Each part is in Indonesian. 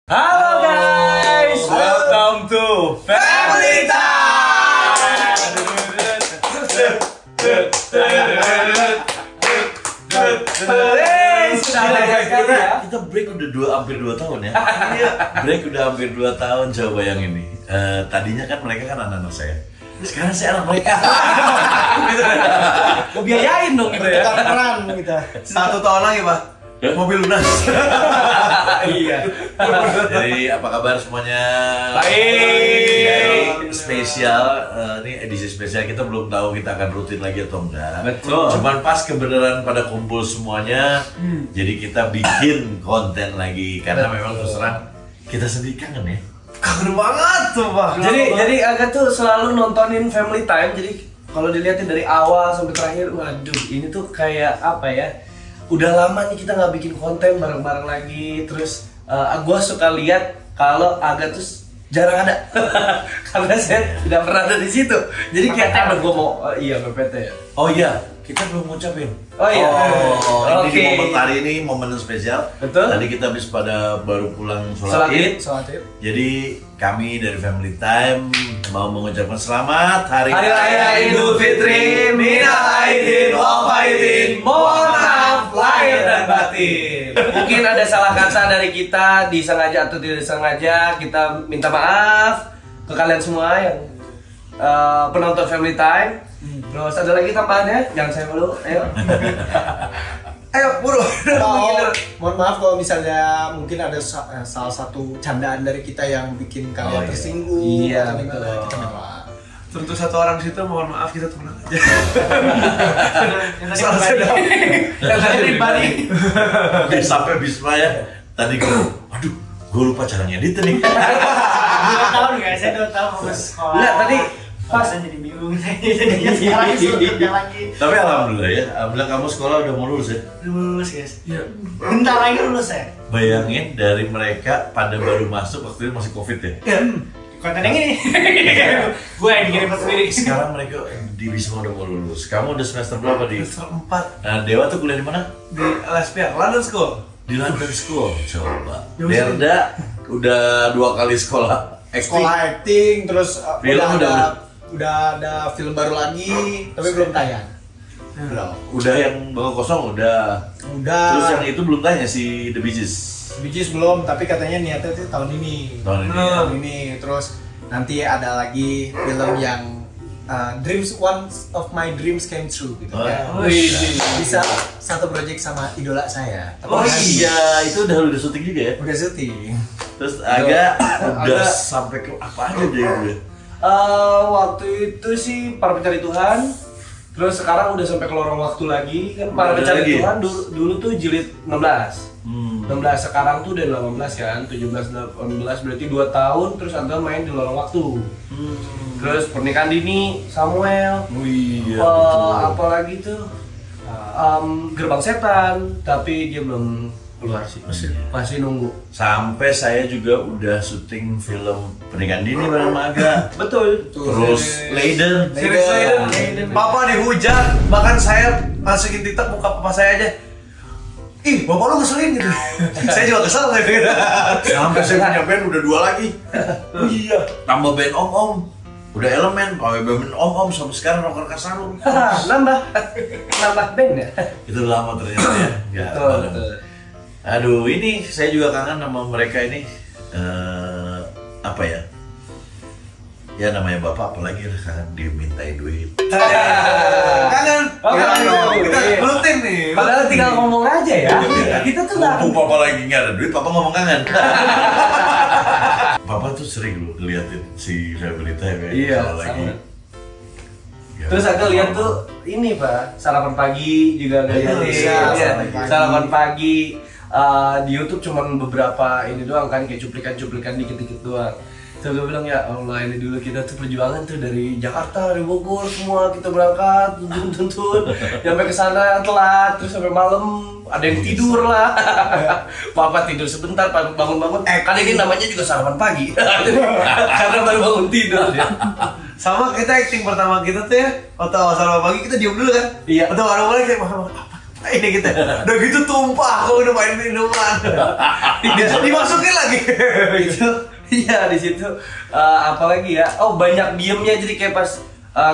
Halo guys, welcome to Family Time. Kita break udah hampir 2 tahun ya. Break udah hampir 2 tahun. Coba yang ini. Tadinya kan mereka kan anak-anak saya. Sekarang saya anak mereka. Gue biayain dong gitu ya. Peran kita. 1 tahun lagi pak. Mobil lunas. Iya. Jadi apa kabar semuanya? Baik. Spesial, ini edisi spesial, kita belum tahu kita akan rutin lagi atau enggak. Betul. Cuman pas kebenaran pada kumpul semuanya, jadi kita bikin konten lagi karena memang terus terang kita sendiri kangen ya. Kangen banget tuh pak. Jadi agak tuh selalu nontonin Family Time. Jadi kalau dilihatin dari awal sampai terakhir, waduh ini tuh kayak apa ya? Udah lama nih kita nggak bikin konten bareng-bareng lagi. Terus gue suka lihat kalau Aga tuh jarang ada karena saya tidak pernah ada di situ. Jadi kayak ada gue mau iya PPT ya. Oh iya, kita belum ngucapin. Oh iya. Ini di momen hari ini momen spesial. Betul. Tadi kita habis baru pulang sholat Id. Jadi kami dari Family Time mau mengucapkan selamat Hari Raya Idul Fitri, minal aidin wal faizin, mohon maaf lahir dan batin. Mungkin ada salah kata dari kita, disengaja atau tidak disengaja, kita minta maaf ke kalian semua yang penonton Family Time. Terus ada lagi tambahannya, jangan saya dulu, ayo. Ayo buru. Mohon maaf kalau misalnya mungkin ada salah satu candaan dari kita yang bikin kalian tersinggung. Iya, atau gimana, betul. kita minta maaf. Tentu satu orang di situ mohon maaf, kita tenang aja. Yang tadi pribadi. Sampai Bisma ya. Tadi aduh, gue lupa cara ngedit nih. 2 tahun guys, saya 2 tahun fokus sekolah. Enggak, tadi pas jadi bingung. Jadi sekarang disuruh kerja lagi. Tapi alhamdulillah ya, alhamdulillah kamu sekolah udah mau lulus ya. Udah lulus guys. Bentar lagi lulus ya. Bayangin dari mereka pada baru masuk waktu itu masih COVID ya. Konten yang ini. Gue yang dikirim sendiri. Sekarang mereka di Wisma udah mau lulus. Kamu udah semester berapa di? Semester 4 Nah, Dewa tuh kuliah di mana? di LSPR, London School. Di London School. Coba. Derda udah 2 kali sekolah acting. Sekolah acting, terus Film udah ada film baru lagi, tapi belum tayang. Udah yang bakal kosong udah. Udah. Terus yang itu belum tanya si The Bee Gees. Bijis belum, tapi katanya niatnya tuh tahun ini. Tahun ini. Tahun ini. Terus nanti ada lagi film yang Dreams, one of my dreams came true gitu Oh, kan. wih. Bisa satu project sama idola saya. Tapi Oh nanti iya, itu udah syuting juga ya. udah syuting. Terus udah sampai ke apa aja deh gue. Waktu itu sih Para Pencari Tuhan. Terus sekarang udah sampai ke lorong waktu lagi kan. Para Udah Pencari lagi? Tuhan dulu tuh jilid 16. 16 sekarang tuh udah 18 kan, 17 18 berarti 2 tahun terus Aga main di lorong waktu. Terus Pernikahan Dini Samuel. Oh iya. Apalagi tuh Gerbang Setan, tapi dia belum keluar sih. Masih nunggu. Sampai saya juga udah syuting film Pernikahan Dini bareng Maga. Betul. Terus Leiden. Series Leiden. Papa dihujat, bahkan saya masukin TikTok muka papa saya aja. Ih, bapak lu ngeselin gitu. Saya juga kesel gitu. Sampai saya punya band udah 2 lagi. Oh iya. Tambah band Om. Udah Elemen, band Om sampai sekarang Rocker Kasarung. nambah band ya. Itu lama ternyata ya. Nggak bareng. Betul. Aduh, ini saya juga kangen sama mereka ini. Apa ya? Ya namanya bapak apalagi lah kangen dimintai duit. Kangen. Kita Iya. belum tim nih. Padahal tinggal ngomong aja ya. Kita tuh nggak. Mumpung papa lagi nggak ada duit, papa ngomong kangen. Papa tuh sering loh ngeliatin si Family Time ya. Iya, kalau lagi. sangat. Ya, Terus aku lihat tuh ini Pak, sarapan pagi juga ada lihat. Iya, sarapan pagi. Sarapan pagi. Di YouTube cuman beberapa ini doang kan, kayak cuplikan-cuplikan dikit-dikit doang. Terus gue bilang ya Allah, ini dulu kita tuh perjuangan tuh dari Jakarta, dari Bogor semua kita berangkat tuntun sampai ke sana telat, terus sampai malam ada yang tidur lah. Papa tidur sebentar, bangun-bangun. Kali ini namanya juga sarapan pagi karena baru bangun tidur ya. Sama kita acting pertama kita tuh ya, waktu awal pagi kita diem dulu kan. Iya. Waktu awal kayak apa ini gitu. Udah gitu tumpah, aku udah main minuman. Dimasukin lagi. Itu iya di situ apalagi ya, oh banyak diemnya, jadi kayak pas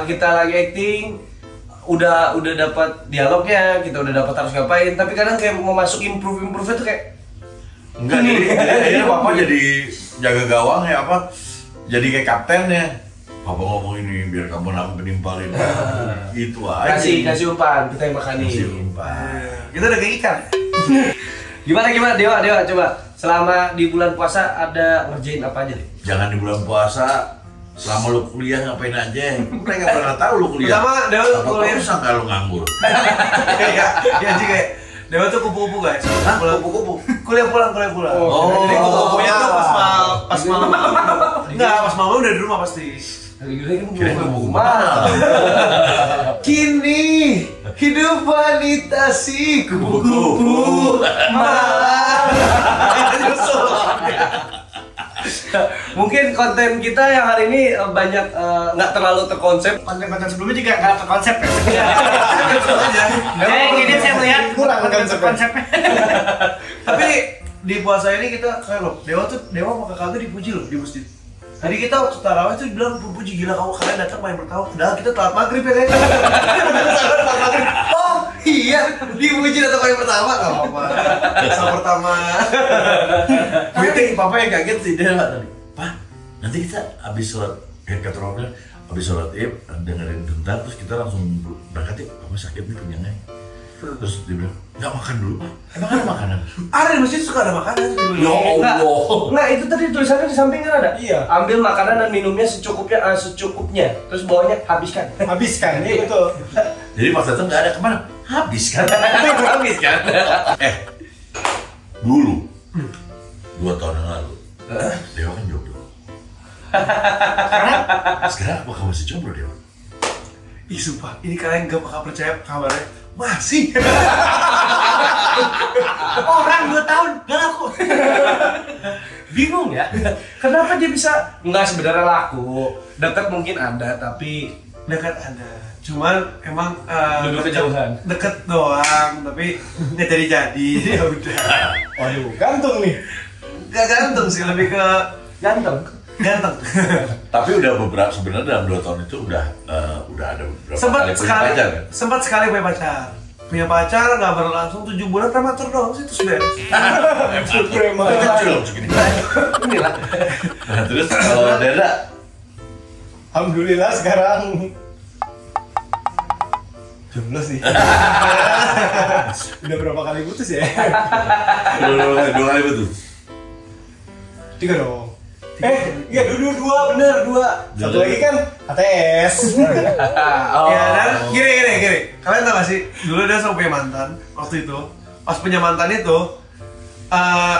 kita lagi acting udah dapat dialognya, kita udah dapat harus ngapain, tapi kadang kayak mau masuk improve itu kayak Enggak, jadi Papa jadi jaga gawang ya apa? Jadi kayak kaptennya. Papa ngomong ini biar kamu aku penimpalin. Itu aja. kasih umpan, kita yang makanin. Kasih umpan. Kita udah kayak ikan. Gimana Dewa coba selama di bulan puasa ada ngerjain apa aja deh? Jangan di bulan puasa. Selama lu kuliah ngapain aja? Mereka nggak pernah tahu lu kuliah. Pertama, Dewa kuliah. Apa sangka lu nganggur? Ya sih kayak Dewa tuh kupu-kupu guys. Kupu-kupu. Kuliah pulang. Oh. Jadi kupu-kupunya tuh pas malam. Enggak, pas malam udah di rumah pasti. Kirain kupu-kupu mahal. Kini hidup wanita si kupu-kupu malam. Mungkin konten kita yang hari ini banyak nggak terlalu terkonsep. Konten-konten sebelumnya juga nggak terkonsep ya. Iya. Ini saya melihat Kurang konsepnya. Tapi di puasa ini kita kayak loh, Dewa sama kakak tuh dipuji loh di masjid. Tadi kita waktu tarawih tuh bilang puji gila kamu kalian datang main bertawa. Padahal kita telat maghrib ya kan. Oh iya, dipuji datang main pertama nggak apa-apa. Sama pertama. Meeting papa yang kaget sih dia tadi. Pak, nanti kita habis sholat kata orang bilang habis sholat Id dengerin bentar terus kita langsung berangkat ya. Papa sakit nih pinggangnya. Terus dia bilang nggak makan dulu Pak. Emang ada makanan? Ada di masjid suka ada makanan. Ya Allah. Nah itu tadi tulisannya di samping kan ada. Iya. Ambil makanan dan minumnya secukupnya. Terus bawahnya habiskan. Habiskan, iya betul. Jadi pas datang nggak ada kemana? Habis kan? Dulu 2 tahun yang lalu Dewa kan jomblo. Sekarang apakah masih jomblo Dewa? Ih sumpah, ini kalian gak bakal percaya kabarnya. Masih. Orang 2 tahun gak laku. Bingung ya. Kenapa dia bisa? Enggak, sebenarnya laku. Dekat mungkin ada, tapi Dekat ada. Cuman emang duduk kejauhan. deket doang, tapi nggak jadi. Ya udah. Waduh, gantung nih. Gak gantung sih, lebih ke Ganteng. ganteng. Tapi udah beberapa sebenarnya dalam 2 tahun itu udah ada beberapa sempat kali punya sekali pacar kan? sempat sekali punya pacar nggak berlangsung 7 bulan prematur doang sih terus beres. Kecil loh segini. Inilah. Nah, terus kalau Dera Alhamdulillah sekarang jomblo sih. Udah berapa kali putus ya? dua kali betul. 3 dong. Iya dua bener 2. Satu lagi kan HTS. Ya dan gini. Kalian tau gak sih? Dulu dia sama punya mantan waktu itu. Pas punya mantan itu,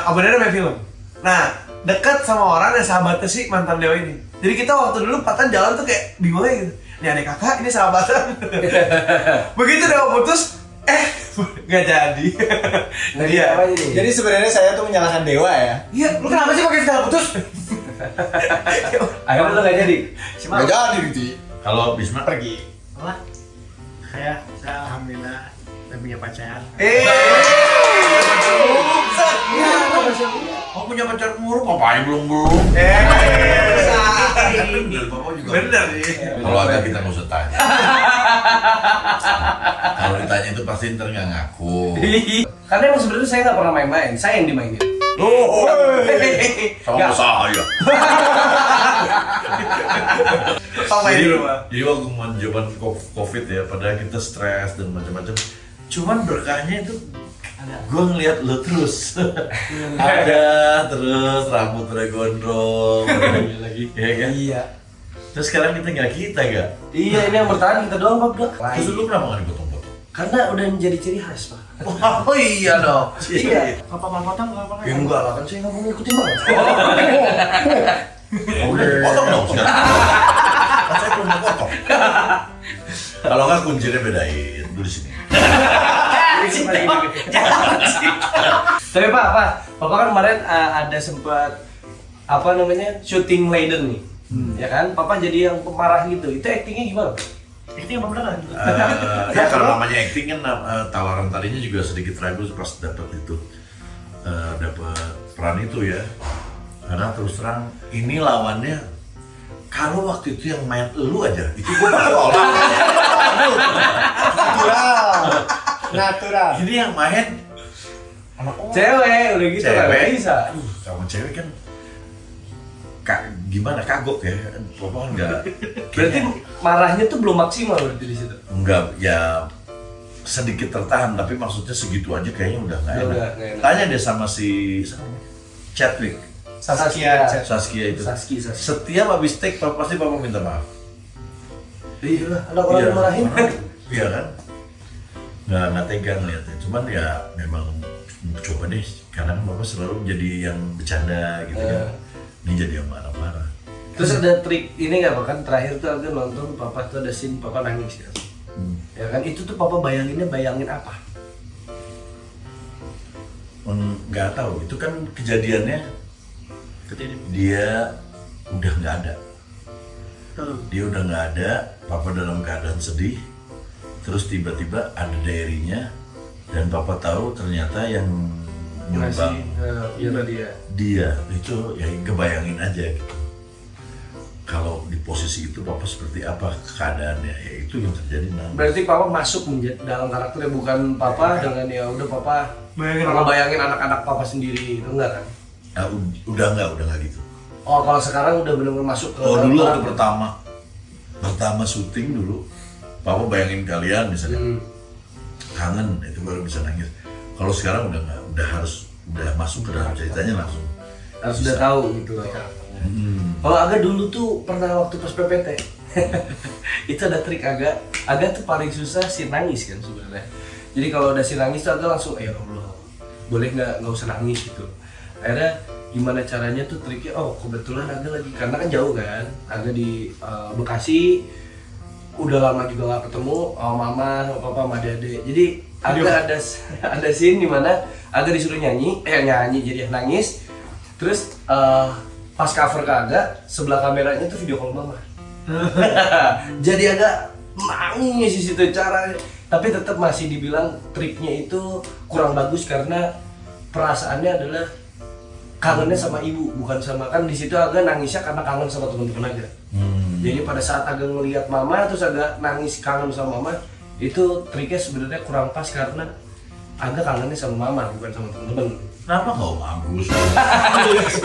abangnya main film. Nah, dekat sama orang yang sahabatnya si mantan Dewa ini. Jadi kita waktu dulu patan jalan tuh kayak bingung aja gitu. Ini adik kakak, ini sahabatan. Begitu Dewa putus, nggak jadi. Nah dia. Jadi sebenarnya saya tuh menyalahkan Dewa ya. Iya, Lu kenapa sih pakai segala putus? Akhirnya udah nggak jadi. Nggak jadi Riti. Kalau Bisma Pergi. Wah, saya alhamdulillah udah punya pacar. Kau punya pacar murung, ngapain belum? Bener, Papa juga. Bener nih. Kalau ada kita nggak usah tanya. Kalau ditanya itu pasti ntar nggak ngaku. Karena emang sebenarnya saya nggak pernah main-main, saya yang dimainin. Oh, sama Nggak. saya. Sama Jadi, di rumah. jadi waktu zaman COVID ya, padahal kita stres dan macam-macam. Cuman berkahnya itu gue ngeliat lo terus. Ada terus rambut udah gondrong lagi, ya kan? Iya. Terus sekarang kita gak? Iya, ini yang bertahan kita doang, Pak. Udah. Terus lu kenapa gak dipotong-potong? Karena udah menjadi ciri khas, Pak. Oh iya dong. Iya. Apa mau potong? Apa Ya enggak lah, kan saya nggak mau ngikutin banget. Oke, potong dong sekarang. Kan saya belum mau potong. Kalau nggak kuncinya bedain dulu di sini. Tapi Pak, kan kemarin ada sempat apa namanya syuting Leiden nih, ya kan? Papa jadi yang pemarah gitu. Itu actingnya gimana? Ini emang beneran. Ya kalau namanya acting kan tawaran tadinya juga sedikit ragu pas dapat itu dapat peran itu ya. Karena terus terang ini lawannya kalau waktu itu yang main elu aja itu gue baru olah. Natural. Ini yang main Cewek udah gitu cewek nggak bisa. Sama cewek kan gimana kagok ya. Pokoknya enggak. Berarti marahnya tuh belum maksimal berarti di situ. Enggak, ya sedikit tertahan, tapi maksudnya segitu aja kayaknya udah nggak enak. Nggak enak. Tanya deh sama si Chadwick, Saskia. Saskia itu. Saski. Setiap habis take, pasti papa minta maaf. Iya lah, anak orang dimarahin. Iya kan? Nggak tega ngeliatnya. Cuman ya memang coba deh, karena kan papa selalu jadi yang bercanda gitu kan. Ini jadi yang marah-marah. Terus ada trik ini nggak, kan terakhir tuh aku nonton papa tuh ada scene papa nangis ya. Ya kan itu tuh papa bayangin apa? Nggak tahu, itu kan kejadiannya dia udah nggak ada. Dia udah nggak ada, papa dalam keadaan sedih. Terus tiba-tiba ada diary-nya dan papa tahu ternyata yang nyumbang dia itu ya kebayangin aja gitu. Kalau di posisi itu papa seperti apa keadaannya, ya itu yang terjadi nanti. Berarti papa masuk dalam karakternya, bukan papa dengan ya udah papa bayangin anak-anak papa sendiri, itu enggak kan? Nah, udah nggak gitu. Oh kalau sekarang udah benar-benar masuk ke Dulu waktu pertama syuting dulu, papa bayangin kalian misalnya kangen, itu baru bisa nangis. Kalau sekarang udah nggak, udah masuk ke dalam ceritanya langsung. Harus udah tahu gitu loh. Kalau Aga dulu tuh pernah waktu pas PPT itu ada trik Aga tuh paling susah si nangis kan sebenarnya. Jadi kalau udah si nangis tuh Aga langsung ya Allah, boleh nggak usah nangis gitu. Akhirnya gimana caranya tuh triknya, oh kebetulan Aga lagi, karena kan jauh kan, Aga di Bekasi, udah lama juga nggak ketemu sama mama, sama papa, sama adek. Jadi Aga ada scene dimana Aga disuruh nyanyi jadi nangis. Terus pas cover ke Aga, sebelah kameranya tuh video call mama. Jadi Aga nangis di situ cara, tapi tetap masih dibilang triknya itu kurang bagus karena perasaannya adalah kangennya sama ibu, bukan sama, kan di situ Aga nangisnya karena kangen sama teman-teman Aga. Jadi pada saat Aga ngelihat mama terus Aga nangis kangen sama mama, itu triknya sebenarnya kurang pas karena Aga kangennya sama mama bukan sama teman-teman. Kenapa nggak bagus?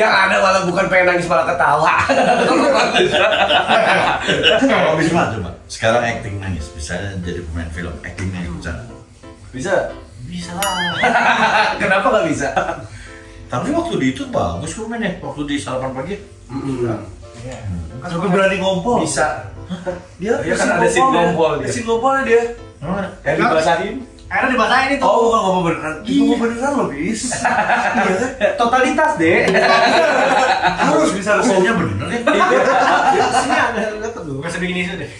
Yang ada malah bukan pengen nangis malah ketawa. Kalau bisa coba sekarang acting nangis, misalnya jadi pemain film acting nangis bisa? Bisa lah. Kenapa nggak bisa? Tapi waktu di itu bagus kok mainnya, waktu di sarapan pagi. Sampai berani ngompol. Bisa. Dia kan ada scene ngompol dia. Scene ngompolinya dia. Yang dibasahin. Akhirnya dibasahin itu. Oh, bukan ngomong beneran. Ngomong beneran loh, bis. Iya kan? Totalitas deh. Harus bisa Ngomongnya bener ya? Sini ada lihat tuh. Gak sedih gini aja deh.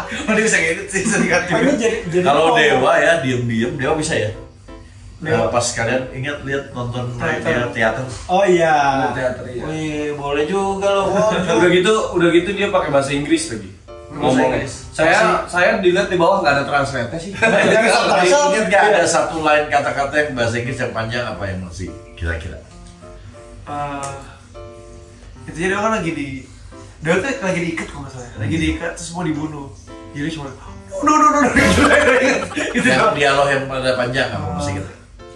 Dia bisa ngedit sih, sedikit. Jadi Kalau Dewa ya diem-diem, Dewa bisa ya? Pas kalian ingat lihat nonton teater. Oh iya. Teater ya. Wih, boleh juga loh. Udah gitu dia pakai bahasa Inggris lagi. Ngomong. Saya dilihat di bawah nggak ada translate-nya sih. Ingat nggak ada satu lain kata-kata yang bahasa Inggris yang panjang apa yang masih kira-kira? Itu jadi dia kan lagi diikat kok nggak salah. Lagi diikat terus mau dibunuh. Jadi cuma no. Itu dialog yang pada panjang apa masih gitu?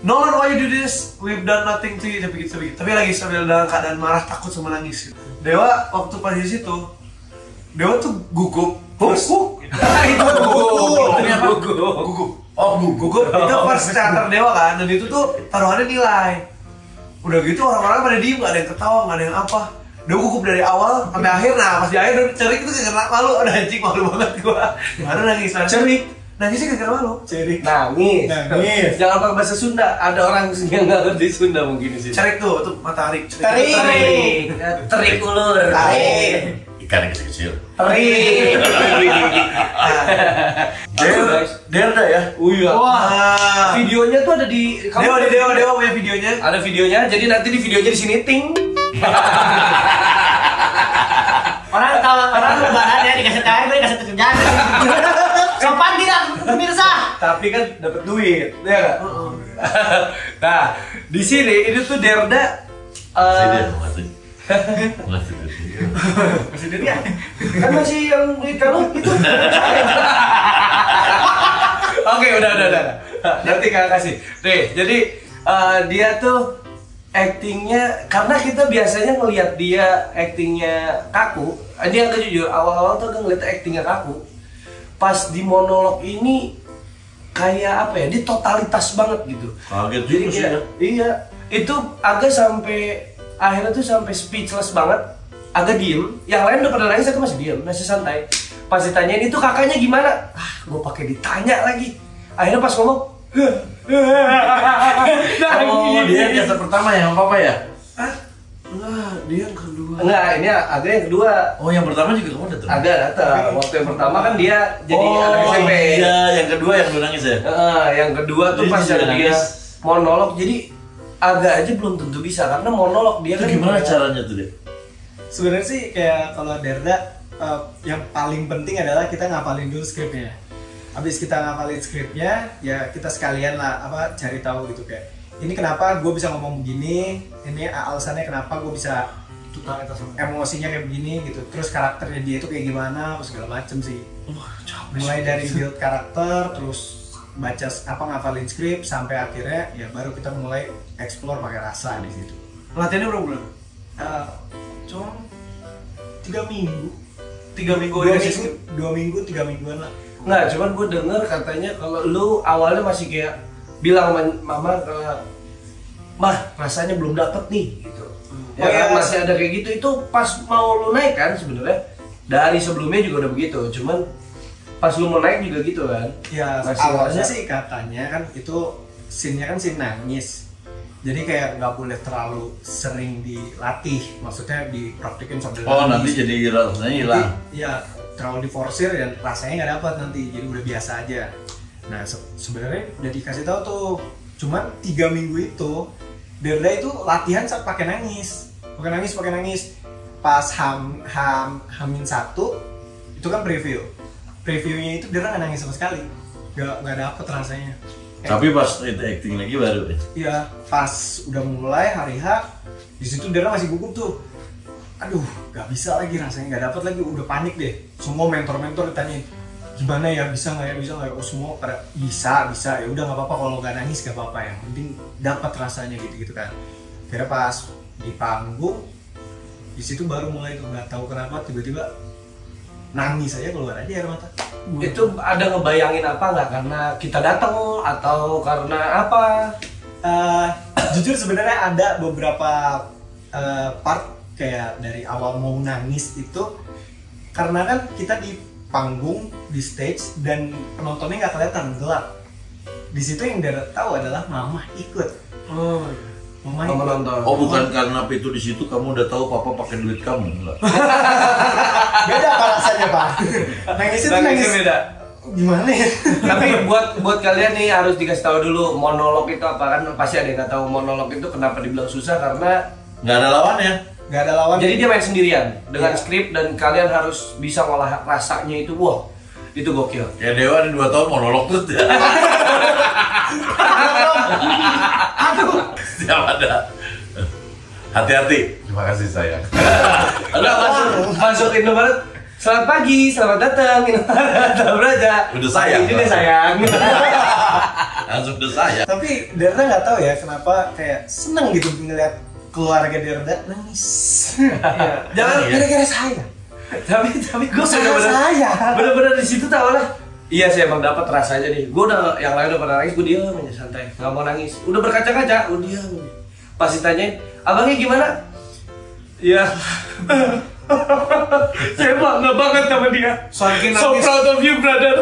Nolan, why you do this? We've done nothing to you. Tapi lagi sambil dalam keadaan marah, takut sama nangis gitu. Dewa waktu pas di situ, Dewa tuh gugup. Itu gugup. Itu pas teater Dewa kan, dan itu tuh taruhannya nilai. Udah gitu orang-orang pada diem, gak ada yang ketawa, gak ada yang apa. Dewa gugup dari awal sampai akhir, nah pas di akhir udah cerik itu kena malu, ada anjing malu banget gua. Baru nangis. Cerik. Nangisnya gara-gara malu. Nangis. Jangan pakai bahasa Sunda. Ada orang yang nggak ngerti Sunda mungkin sih. Cerik tuh matahari. Terik ulur. Ikan yang kecil-kecil. Terik. Derda ya? Iya. Wah. Videonya tuh ada di. Dewa punya videonya. Ada videonya. Jadi nanti di videonya di sini ting. Orang tahu orang lebaran ya dikasih THR, gue dikasih kerjaan. Sopan tidak pemirsa? Tapi kan dapat duit, ya nggak? Nah, di sini ini tuh Derda Masih masih duit ya? Kan masih yang duit kamu itu. Oke, udah. Nanti kakak kasih. Nih, jadi dia tuh actingnya, karena kita biasanya ngelihat dia actingnya kaku. Ini yang jujur, awal-awal tuh ngeliat actingnya kaku. Pas di monolog ini kayak apa ya? Dia totalitas banget gitu. Kaget Jadi juga sih kayak, ya. iya, itu agak sampai akhirnya tuh sampai speechless banget, agak diem. Yang lain udah pada nangis, aku masih diem, masih santai. Pas ditanyain itu kakaknya gimana, gue pakai ditanya lagi. Akhirnya pas ngomong, Oh, dia biasa pertama ya, apa ya? enggak, dia yang kedua. Enggak, ini agak yang kedua. Oh, yang pertama juga kamu datang? Agak datang. Waktu yang pertama kan dia jadi anak SMP. Iya, yang kedua yang lu nangis ya? Yang kedua tuh Jadi pas dia dia nangis. monolog, jadi agak aja belum tentu bisa karena monolog dia Itu kan gimana kayak- caranya tuh dia? Sebenarnya sih kayak kalau Derda yang paling penting adalah kita ngapalin dulu skripnya. Habis kita ngapalin skripnya, ya kita sekalian lah cari tahu gitu kayak ini kenapa gue bisa ngomong begini, ini alasannya kenapa gue bisa emosinya kayak begini gitu. Terus karakternya dia itu kayak gimana, terus segala macem sih. Mulai dari build karakter, terus baca ngapalin skrip sampai akhirnya ya baru kita mulai explore pakai rasa di situ. Latihannya berapa bulan? Cuma 3 minggu. 3 minggu Dua dikasih minggu, skrip. 2 minggu, 3 mingguan lah. Nggak, cuman gue denger katanya kalau lu awalnya masih kayak bilang sama mama ke mah rasanya belum dapet nih gitu. Ya Oh, kan iya. masih ada kayak gitu, itu pas mau lu naik kan sebenarnya dari sebelumnya juga udah begitu, cuman pas lu mau naik juga gitu kan. Ya Masih awalnya ngerasa. sih katanya kan itu scene-nya kan scene nangis. Jadi kayak nggak boleh terlalu sering dilatih, maksudnya dipraktikin sambil Oh, nanti nangis. jadi rasanya hilang. Iya, terlalu diforsir dan rasanya nggak dapat nanti, jadi udah biasa aja. Nah sebenarnya udah dikasih tahu tuh, cuman 3 minggu itu Derda itu latihan saat pakai nangis. Pas Hamin 1 itu kan previewnya itu Derda nggak nangis sama sekali, nggak dapet rasanya. Tapi pas itu acting lagi baru deh. Iya, pas udah mulai hari H, di situ Dara masih gugup tuh. Aduh, nggak bisa lagi rasanya, nggak dapet lagi, udah panik deh. Semua mentor-mentor ditanyain, gimana ya, bisa nggak ya, oh, semua pada bisa, ya udah nggak apa-apa kalau nggak nangis nggak apa-apa, yang penting dapat rasanya gitu kan. Kira pas di panggung, di situ baru mulai tuh nggak tahu kenapa tiba-tiba nangis aja keluar aja air mata. Itu ada ngebayangin apa nggak karena kita datang atau karena apa? Jujur sebenarnya ada beberapa part kayak dari awal mau nangis itu karena kan kita di panggung di stage dan penontonnya nggak kelihatan, gelap. Di situ yang Dara tahu adalah mama ikut. Oh, Mama Kamu ikut. nonton. Oh, bukan karena itu di situ kamu udah tahu papa pakai duit kamu enggak? Beda apa rasanya pak? Nangisnya tuh nangis Nangisnya beda. gimana ya? Tapi buat kalian nih harus dikasih tahu dulu monolog itu apa, kan pasti ada yang nggak tahu monolog itu kenapa dibilang susah karena Nggak ada lawannya. Nggak ada lawan. jadi dia main sendirian dengan Iya. skrip dan kalian harus bisa ngolah rasanya itu, wah itu gokil. Kayak Dewa di 2 tahun monolog terus. Aduh. Setiap ada. Hati-hati. Terima kasih sayang. Udah masuk Indomaret. Selamat pagi, selamat datang Indomaret. Beraja. Udah sayang. Ini udah sayang. Langsung ke saya. Tapi Derda nggak tahu ya kenapa kayak seneng gitu ngeliat keluarga Derda nangis. Jangan Iya. gara-gara saya. Tapi gue saya. bener-bener di situ tau lah. Iya sih emang dapat rasanya nih. Gue udah yang lain udah pada nangis, gue diam aja santai, nggak mau nangis. Udah berkaca-kaca, gue diam. Pas ditanyain, abangnya gimana? Ya. Saya bangga banget sama dia. Saking So nangis. proud of you, brother.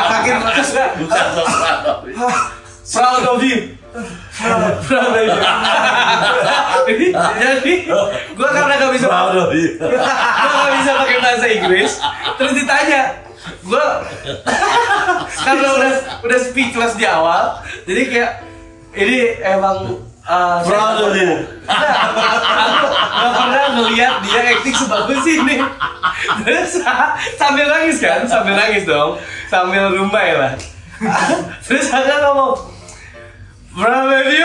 Saking nangis. Bukan sesuatu. Proud of you. Proud of you. Jadi, gue karena gak bisa Proud of you. gue gak bisa pakai bahasa Inggris, terus ditanya, gue karena udah speechless di awal, jadi kayak ini emang Proud of you. aku gak pernah ngeliat lihat dia acting sebagus ini. Terus sambil nangis kan, sambil nangis dong, sambil rumbai lah. Terus Angga ngomong, "Bro, baby."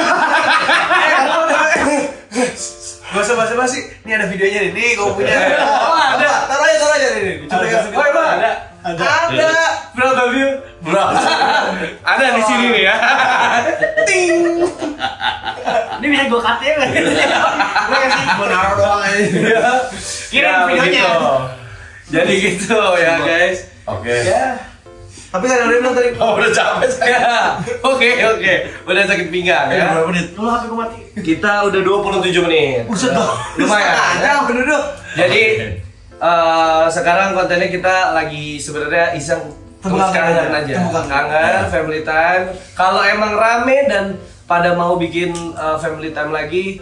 Gak usah basa-basi, ini ada videonya nih gue punya. Oh, ada. Taruh aja nih. Coba kasih. Oh, emang ada. Bro, baby. Bro. Ada di sini nih ya. Ting. Ini bisa gue cut ya. Gue kasih. Mau naruh doang aja. Kirim videonya. Begitu. Jadi gitu ya guys. Oke. Ya. Tapi kan ada yang bilang tadi, Oh, udah capek saya. Ya. Oke. Udah sakit pinggang ya. Berapa menit? lu HP gue mati. Kita udah 27 menit. Buset dong. Lumayan. Ada apa duduk? Jadi sekarang kontennya kita lagi sebenarnya iseng Temu kangen aja. Temu Kangen, family time. Kalau emang rame dan pada mau bikin family time lagi,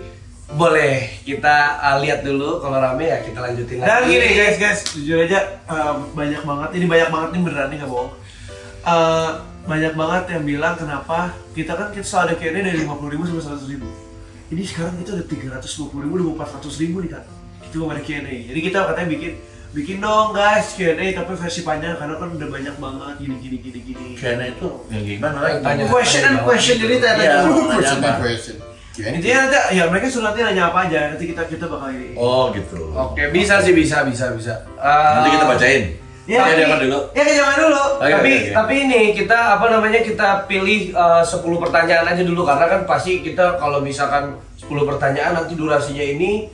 boleh kita lihat dulu. Kalau rame ya kita lanjutin lagi. Dan gini guys, jujur aja banyak banget ini beneran nih nggak bohong. Banyak banget yang bilang kenapa kita selalu ada Q&A dari 50.000 sampai 100.000. Ini sekarang kita udah 350.000, udah 400.000 nih kan. Itu ada Q&A. Jadi kita katanya bikin dong guys Q&A tapi versi panjang karena kan udah banyak banget gini. Kayaknya itu yang gimana lagi? Tanya. Question jadi tanya. Iya. Intinya nanti ya mereka suruh nanti nanya apa aja, nanti kita bakal ini. Oh gitu. Oke, bisa sih, bisa. Nanti kita bacain. Ya, Oke, jangan dulu. Ya, jangan dulu. Oke. Tapi ini kita kita pilih 10 pertanyaan aja dulu karena kan pasti kita kalau misalkan 10 pertanyaan nanti durasinya ini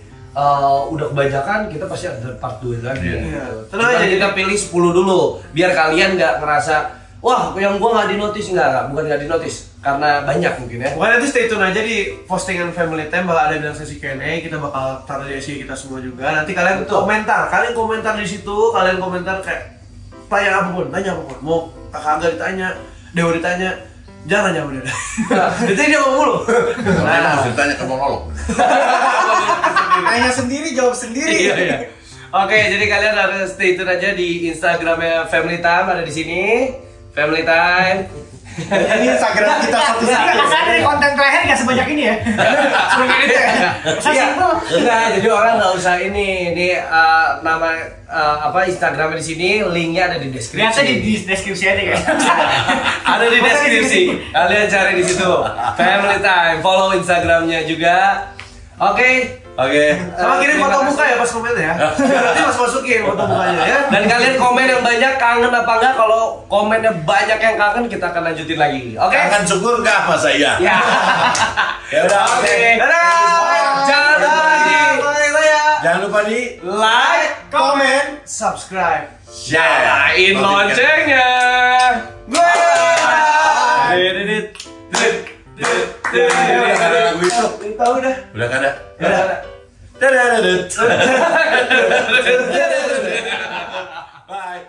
udah kebanyakan, kita pasti ada part 2 lagi. Iya. Gitu. Tenang aja, kita pilih 10 dulu biar kalian nggak ngerasa wah yang gua nggak dinotis, bukan nggak dinotis karena banyak mungkin ya. Pokoknya nanti stay tune aja di postingan Family Time, bakal ada bilang sesi Q&A, kita bakal taruh di SG kita semua juga. Nanti kalian komentar di situ, kalian komentar kayak tanya apapun. Mau Kakak Angga ditanya, Dewa ditanya, jangan nanya sama dia. Itu dia ngomong mulu. Nah, ceritanya ke monolog. Tanya sendiri, jawab sendiri. Iya. Oke, jadi kalian harus stay tune aja di Instagramnya Family Time, ada di sini. Family Time. Ini Instagram kita satu-satu. Kasar dari konten terakhir nggak sebanyak ini ya. Sebanyak ini ya. Iya. Enggak, jadi orang nggak usah ini nama Instagramnya di sini, linknya ada di deskripsi. Lihatnya di deskripsi aja kan. Ada di deskripsi. Kalian cari di situ. Family Time, follow Instagramnya juga. Oke. Sama kirim foto muka ya pas komen ya. Nanti masukin foto mukanya ya. Dan kalian komen yang banyak, kangen apa enggak? Kalau komennya banyak yang kangen, kita akan lanjutin lagi. Oke? Akan syukur nggak sama saya? Ya. Ya udah. Oke. Dadah. Jangan lupa di like, Comment, subscribe. nyalain loncengnya. Udah ada lagu itu. Tahu dah. Udah ada. Dadah. Dadah. Bye.